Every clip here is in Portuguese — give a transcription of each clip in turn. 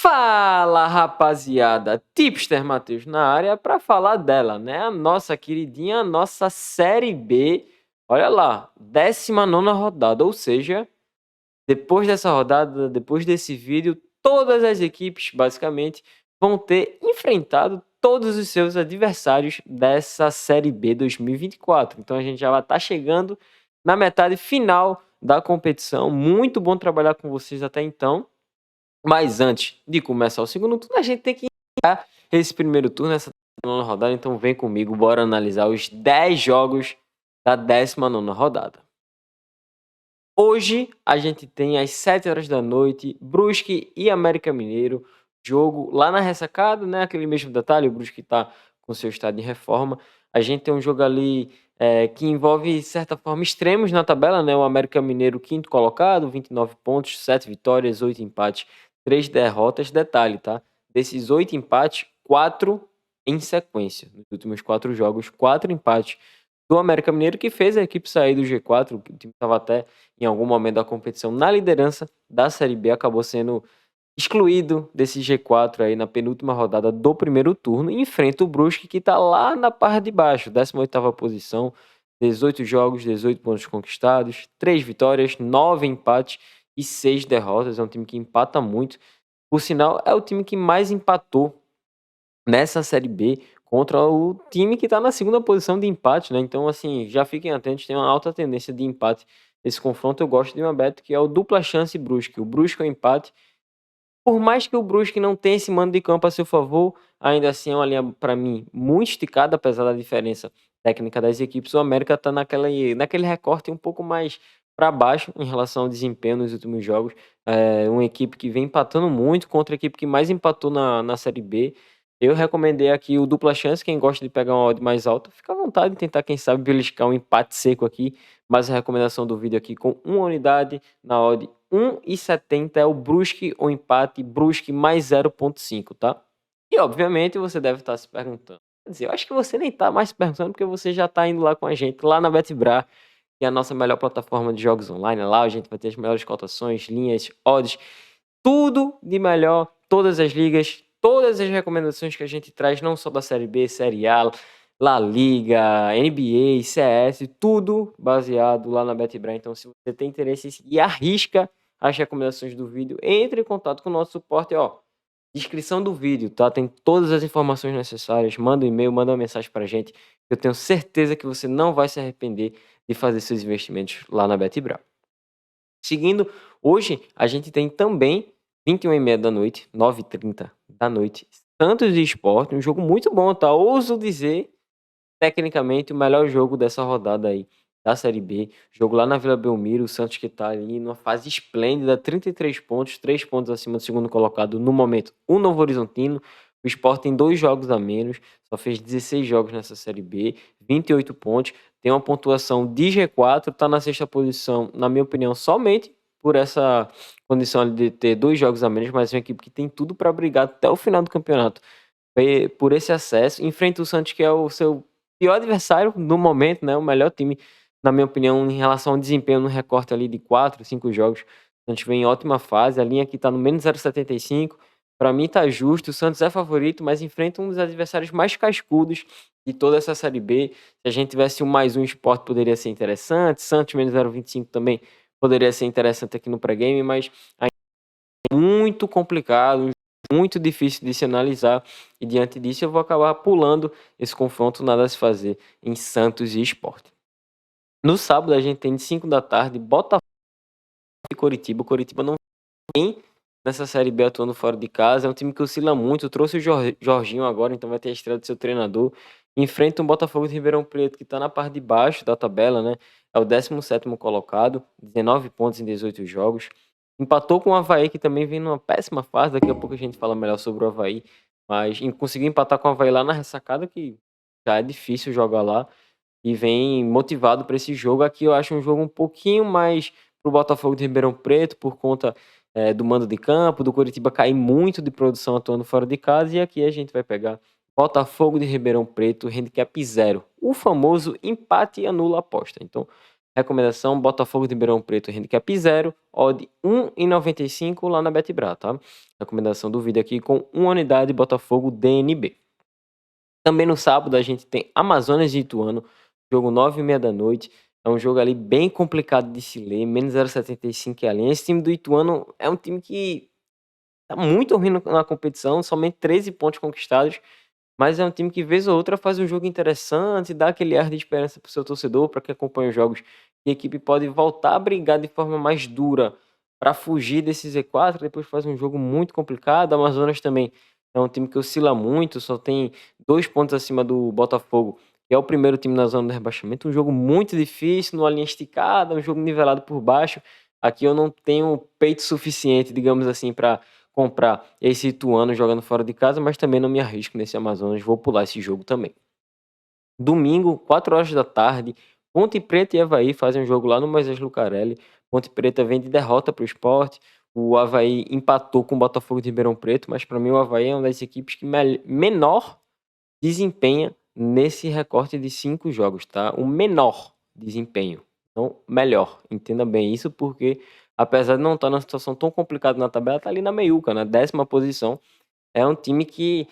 Fala, rapaziada! Tipster Matheus na área para falar dela, né? A nossa queridinha, a nossa Série B. Olha lá, 19ª rodada, ou seja, depois dessa rodada, depois desse vídeo, todas as equipes, basicamente, vão ter enfrentado todos os seus adversários dessa Série B 2024. Então a gente já vai estar chegando na metade final da competição. Muito bom trabalhar com vocês até então. Mas antes de começar o segundo turno, a gente tem que iniciar esse primeiro turno, essa 19ª rodada. Então vem comigo, bora analisar os 10 jogos da 19ª rodada. Hoje a gente tem às 7 horas da noite, Brusque e América Mineiro. Jogo lá na ressacada, né? Aquele mesmo detalhe, o Brusque está com seu estado de reforma. A gente tem um jogo ali que envolve, de certa forma, extremos na tabela, né? O América Mineiro, quinto colocado, 29 pontos, 7 vitórias, 8 empates, 3 derrotas. Detalhe, tá? Desses 8 empates, 4 em sequência. Nos últimos 4 jogos, 4 empates do América Mineiro, que fez a equipe sair do G4. O time estava até em algum momento da competição na liderança da Série B, acabou sendo excluído desse G4 aí na penúltima rodada do primeiro turno e enfrenta o Brusque, que está lá na parte de baixo, 18ª posição, 18 jogos, 18 pontos conquistados, 3 vitórias, 9 empates e 6 derrotas. É um time que empata muito. Por sinal, é o time que mais empatou nessa Série B contra o time que está na segunda posição de empate, né? Então, assim, já fiquem atentos, tem uma alta tendência de empate esse confronto. Eu gosto de uma beta que é o dupla chance Brusque. O Brusque é o empate. Por mais que o Brusque não tenha esse mando de campo a seu favor, ainda assim é uma linha, para mim, muito esticada, apesar da diferença técnica das equipes. O América está naquele recorte um pouco mais para baixo em relação ao desempenho nos últimos jogos. É uma equipe que vem empatando muito contra a equipe que mais empatou na Série B. Eu recomendei aqui o dupla chance. Quem gosta de pegar uma odd mais alta, fica à vontade de tentar, quem sabe, beliscar um empate seco aqui. Mas a recomendação do vídeo aqui com uma unidade na odd 1,70 é o Brusque ou empate, Brusque mais 0,5, tá? E obviamente você deve estar se perguntando. Quer dizer, eu acho que você nem está mais se perguntando porque você já está indo lá com a gente, lá na BetBra, que é a nossa melhor plataforma de jogos online. Lá a gente vai ter as melhores cotações, linhas, odds, tudo de melhor, todas as ligas, todas as recomendações que a gente traz, não só da Série B, Série A, La Liga, NBA, CS, tudo baseado lá na BetBra. Então, se você tem interesse e arrisca as recomendações do vídeo, entre em contato com o nosso suporte, ó. Descrição do vídeo, tá? Tem todas as informações necessárias. Manda um e-mail, manda uma mensagem pra gente. Eu tenho certeza que você não vai se arrepender de fazer seus investimentos lá na BetBra. Seguindo, hoje a gente tem também 21h30 da noite, 9h30 da noite, Santos e Sport, um jogo muito bom, tá? Ouso dizer, tecnicamente, o melhor jogo dessa rodada aí da Série B. Jogo lá na Vila Belmiro, o Santos que tá ali numa fase esplêndida, 33 pontos, 3 pontos acima do segundo colocado no momento, o Novo Horizontino. O Sport tem 2 jogos a menos, só fez 16 jogos nessa Série B, 28 pontos, tem uma pontuação de G4, tá na 6ª posição, na minha opinião, somente por essa condição ali de ter 2 jogos a menos, mas é uma equipe que tem tudo para brigar até o final do campeonato por esse acesso. Enfrenta o Santos, que é o seu pior adversário no momento, né? O melhor time, na minha opinião, em relação ao desempenho no recorte ali de 4, 5 jogos. O Santos vem em ótima fase, a linha aqui tá no menos 0,75. Para mim tá justo, o Santos é favorito, mas enfrenta um dos adversários mais cascudos de toda essa Série B. Se a gente tivesse um mais um, Sport poderia ser interessante, Santos menos 0,25 também poderia ser interessante aqui no pré-game, mas ainda é muito complicado, muito difícil de se analisar, e diante disso eu vou acabar pulando esse confronto, nada a se fazer em Santos e Sport. No sábado a gente tem de 5 da tarde Botafogo e Coritiba. O Coritiba não tem nessa Série B atuando fora de casa, é um time que oscila muito. Trouxe o Jorginho agora, então vai ter a estreia do seu treinador. Enfrenta um Botafogo de Ribeirão Preto que está na parte de baixo da tabela, né? É o 17º colocado, 19 pontos em 18 jogos. Empatou com o Avaí, que também vem numa péssima fase. Daqui a pouco a gente fala melhor sobre o Avaí. Mas conseguiu empatar com o Avaí lá na ressacada, que já é difícil jogar lá. E vem motivado para esse jogo. Aqui eu acho um jogo um pouquinho mais pro Botafogo de Ribeirão Preto, por conta do mando de campo, do Coritiba cair muito de produção atuando fora de casa. E aqui a gente vai pegar Botafogo de Ribeirão Preto, handicap 0. O famoso empate anula a aposta. Então, Recomendação: Botafogo de Ribeirão Preto, handicap 0, odd 1,95 lá na Betbra, tá? Recomendação do vídeo aqui com 1 unidade Botafogo DNB. Também no sábado a gente tem Amazonas e Ituano, jogo 9h30 da noite. É um jogo ali bem complicado de se ler, menos 0,75 é a linha. Esse time do Ituano é um time que tá muito ruim na competição, somente 13 pontos conquistados, mas é um time que vez ou outra faz um jogo interessante, dá aquele ar de esperança pro seu torcedor, para quem acompanha os jogos, que a equipe pode voltar a brigar de forma mais dura para fugir desse Z4, depois faz um jogo muito complicado. O Amazonas também é um time que oscila muito, só tem 2 pontos acima do Botafogo, que é o primeiro time na zona do rebaixamento. Um jogo muito difícil, numa linha esticada, um jogo nivelado por baixo. Aqui eu não tenho peito suficiente, digamos assim, para comprar esse Ituano jogando fora de casa, mas também não me arrisco nesse Amazonas, vou pular esse jogo também. Domingo, 4 horas da tarde, Ponte Preta e Avaí fazem um jogo lá no Moisés Lucarelli. Ponte Preta vem de derrota para o Sport, o Avaí empatou com o Botafogo de Ribeirão Preto, mas para mim o Avaí é uma das equipes que menor desempenha nesse recorte de 5 jogos, tá? O menor desempenho, não melhor. Entenda bem isso, porque apesar de não estar numa situação tão complicada na tabela, tá ali na meiuca, na 10ª posição. É um time que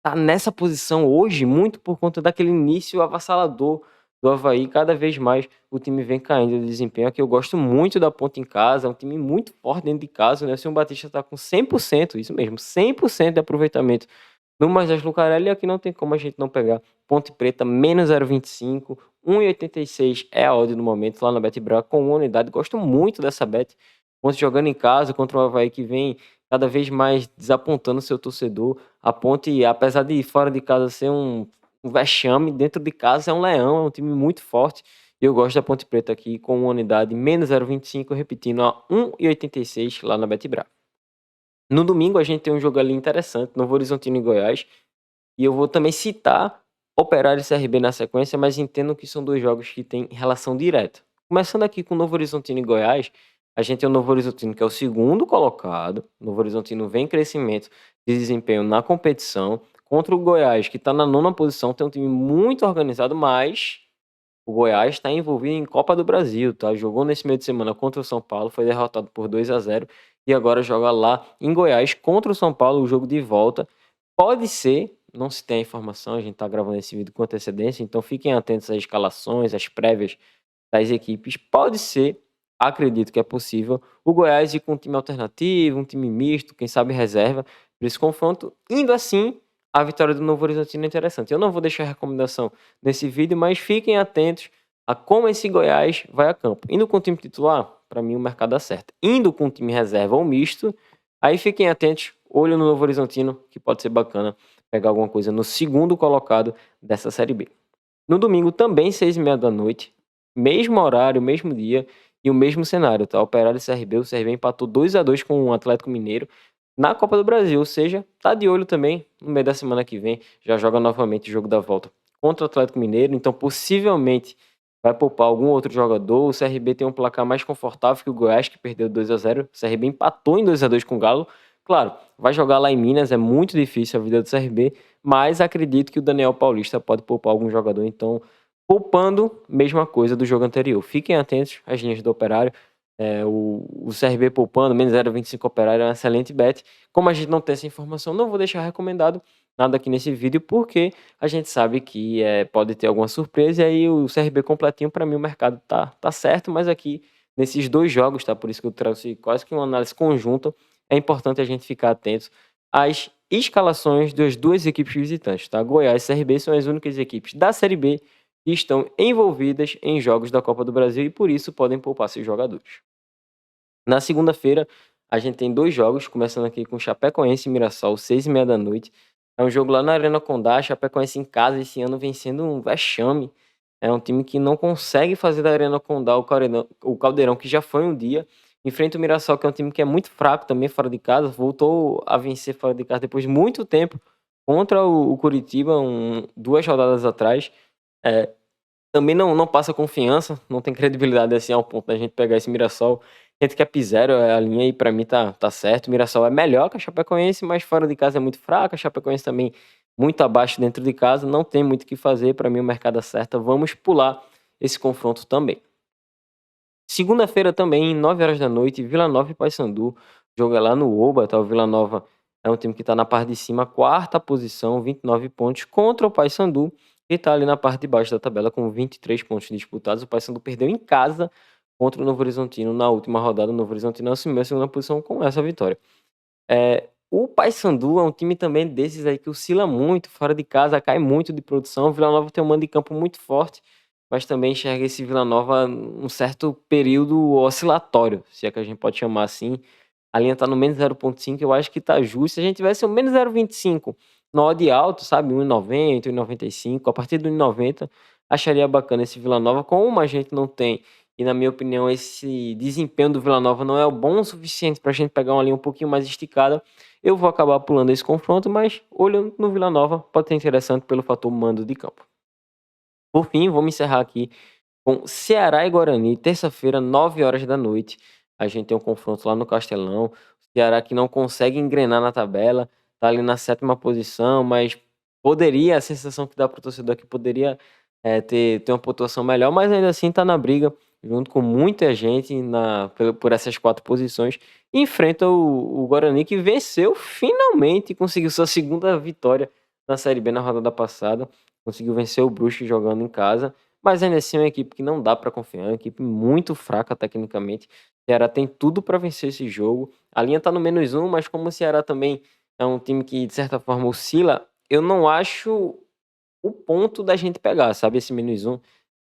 tá nessa posição hoje muito por conta daquele início avassalador do Avaí. Cada vez mais o time vem caindo de desempenho. Aqui eu gosto muito da Ponte em casa, é um time muito forte dentro de casa. O Nelson Batista tá com 100%, isso mesmo, 100% de aproveitamento no Moisés Lucarelli. Aqui não tem como a gente não pegar Ponte Preta, menos 0,25, 1,86 é a odd no momento lá na Betbra com 1 unidade. Gosto muito dessa bet. Ponte jogando em casa contra o Avaí que vem cada vez mais desapontando seu torcedor. A Ponte, apesar de fora de casa ser um vexame, dentro de casa é um leão, é um time muito forte. E eu gosto da Ponte Preta aqui com 1 unidade, menos 0,25, repetindo a 1,86 lá na Betbra. No domingo a gente tem um jogo ali interessante, Novo Horizontino e Goiás. E eu vou também citar Operário e CRB na sequência, mas entendo que são 2 jogos que têm relação direta. Começando aqui com Novo Horizontino e Goiás, a gente tem o Novo Horizontino, que é o segundo colocado. O Novo Horizontino vem em crescimento de desempenho na competição. Contra o Goiás, que está na 9ª posição, tem um time muito organizado, mas o Goiás está envolvido em Copa do Brasil, tá? Jogou nesse meio de semana contra o São Paulo, foi derrotado por 2-0 e agora joga lá em Goiás contra o São Paulo, o jogo de volta. Pode ser, não se tem a informação, a gente está gravando esse vídeo com antecedência, então fiquem atentos às escalações, às prévias das equipes. Pode ser, acredito que é possível, o Goiás ir com um time alternativo, um time misto, quem sabe reserva, para esse confronto. Indo assim, a vitória do Novo Horizontino é interessante. Eu não vou deixar a recomendação nesse vídeo, mas fiquem atentos a como esse Goiás vai a campo. Indo com o time titular, para mim o mercado acerta. Indo com o time reserva ou misto, aí fiquem atentos, olho no Novo Horizontino, que pode ser bacana pegar alguma coisa no segundo colocado dessa Série B. No domingo, também 6h30 da noite, mesmo horário, mesmo dia e o mesmo cenário, tá? Operário e CRB, o CRB empatou 2-2 com o Atlético Mineiro na Copa do Brasil, ou seja, tá de olho também, no meio da semana que vem, já joga novamente o jogo da volta contra o Atlético Mineiro, então possivelmente vai poupar algum outro jogador. O CRB tem um placar mais confortável que o Goiás, que perdeu 2-0, o CRB empatou em 2-2 com o Galo. Claro, vai jogar lá em Minas, é muito difícil a vida do CRB, mas acredito que o Daniel Paulista pode poupar algum jogador, então poupando, mesma coisa do jogo anterior. Fiquem atentos às linhas do Operário. O CRB poupando, menos 0,25 Operário é uma excelente bet. Como a gente não tem essa informação, não vou deixar recomendado nada aqui nesse vídeo, porque a gente sabe que pode ter alguma surpresa. E aí o CRB completinho, para mim o mercado tá certo, mas aqui nesses 2 jogos, tá? Por isso que eu trouxe quase que uma análise conjunta. É importante a gente ficar atento às escalações das 2 equipes visitantes, tá? Goiás e CRB são as únicas equipes da Série B que estão envolvidas em jogos da Copa do Brasil e por isso podem poupar seus jogadores. Na segunda-feira, a gente tem 2 jogos, começando aqui com Chapecoense e Mirassol, 6h30 da noite. É um jogo lá na Arena Condá, Chapecoense em casa esse ano vem sendo um vexame. É um time que não consegue fazer da Arena Condá o caldeirão que já foi um dia. Enfrenta o Mirassol, que é um time que é muito fraco também fora de casa, voltou a vencer fora de casa depois de muito tempo contra o Curitiba, 2 rodadas atrás. Também não passa confiança, não tem credibilidade assim ao ponto da gente pegar esse Mirassol. Handicap 0 é a linha e pra mim tá certo. O Mirassol é melhor que a Chapecoense, mas fora de casa é muito fraca. A Chapecoense também muito abaixo dentro de casa, não tem muito o que fazer. Pra mim o mercado acerta. Vamos pular esse confronto também. Segunda-feira também, 9 horas da noite, Vila Nova e Paysandu. Jogo é lá no Oba, tá? O Vila Nova é um time que tá na parte de cima, quarta posição, 29 pontos, contra o Paysandu, que tá ali na parte de baixo da tabela com 23 pontos disputados. O Paysandu perdeu em casa contra o Novo Horizontino na última rodada. O Novo Horizontino assumiu a segunda posição com essa vitória. O Paysandu é um time também desses aí que oscila muito, fora de casa, cai muito de produção. O Vila Nova tem um mando de campo muito forte, mas também enxerga esse Vila Nova um certo período oscilatório, se é que a gente pode chamar assim. A linha tá no menos 0,5, eu acho que tá justo. Se a gente tivesse o menos 0,25 no odd alto, sabe, 1,90, 1,95, a partir do 1,90, acharia bacana esse Vila Nova. Como a gente não tem, e na minha opinião esse desempenho do Vila Nova não é o bom o suficiente pra gente pegar uma linha um pouquinho mais esticada, eu vou acabar pulando esse confronto, mas olhando no Vila Nova, pode ser interessante pelo fator mando de campo. Por fim, vamos encerrar aqui com Ceará e Guarani, terça-feira, 9 horas da noite. A gente tem um confronto lá no Castelão. Ceará que não consegue engrenar na tabela, tá ali na 7ª posição, mas poderia, a sensação que dá pro torcedor é que poderia ter uma pontuação melhor, mas ainda assim tá na briga, junto com muita gente por essas 4 posições. E enfrenta o Guarani, que venceu finalmente, conseguiu sua segunda vitória na Série B na rodada passada. Conseguiu vencer o Brusque jogando em casa. Mas ainda assim é uma equipe que não dá para confiar, é uma equipe muito fraca tecnicamente. O Ceará tem tudo para vencer esse jogo. A linha tá no -1, mas como o Ceará também é um time que de certa forma oscila, eu não acho o ponto da gente pegar, sabe, esse -1.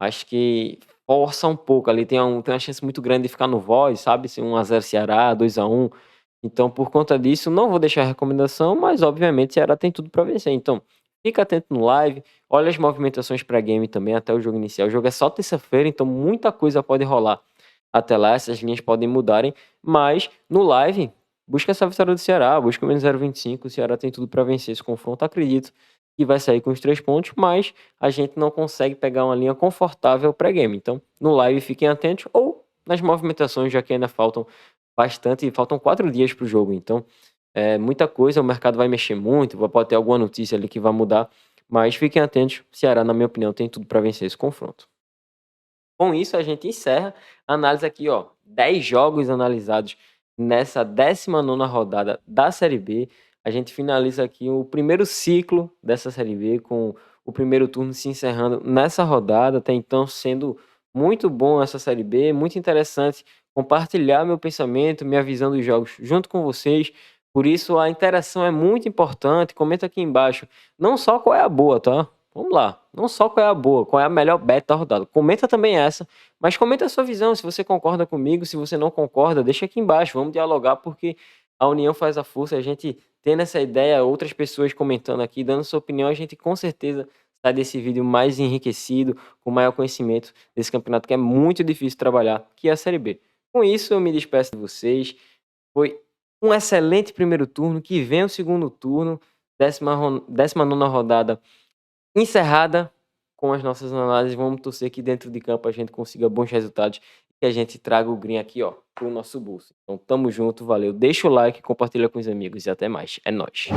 Acho que força um pouco ali, tem uma chance muito grande de ficar no voz, sabe, se 1-0 Ceará, 2-1. Então, por conta disso, não vou deixar a recomendação, mas obviamente o Ceará tem tudo para vencer. Então, fica atento no live, olha as movimentações pré-game também até o jogo inicial. O jogo é só terça-feira, então muita coisa pode rolar até lá, essas linhas podem mudarem, mas no live, busca essa vitória do Ceará, busca o menos 0,25, o Ceará tem tudo para vencer esse confronto, acredito que vai sair com os 3 pontos, mas a gente não consegue pegar uma linha confortável pré-game. Então, no live fiquem atentos ou nas movimentações, já que ainda faltam bastante, faltam 4 dias para o jogo, então muita coisa, o mercado vai mexer muito, pode ter alguma notícia ali que vai mudar, mas fiquem atentos, o Ceará, na minha opinião, tem tudo para vencer esse confronto. Com isso, a gente encerra a análise aqui, ó, 10 jogos analisados nessa 19ª rodada da Série B. A gente finaliza aqui o primeiro ciclo dessa Série B, com o primeiro turno se encerrando nessa rodada, até então sendo muito bom essa Série B, muito interessante compartilhar meu pensamento, minha visão dos jogos junto com vocês. Por isso a interação é muito importante. Comenta aqui embaixo, não só qual é a boa, tá? Vamos lá, não só qual é a boa, qual é a melhor bet da rodada. Comenta também essa, mas comenta a sua visão, se você concorda comigo, se você não concorda, deixa aqui embaixo, vamos dialogar, porque a união faz a força. A gente tendo essa ideia, outras pessoas comentando aqui, dando sua opinião, a gente com certeza sai desse vídeo mais enriquecido, com maior conhecimento desse campeonato que é muito difícil de trabalhar, que é a Série B. Com isso, eu me despeço de vocês. Foi um excelente primeiro turno, que vem o segundo turno, 19ª rodada encerrada com as nossas análises. Vamos torcer que dentro de campo a gente consiga bons resultados e que a gente traga o green aqui, ó, pro nosso bolso. Então tamo junto, valeu. Deixa o like, compartilha com os amigos e até mais. É nóis.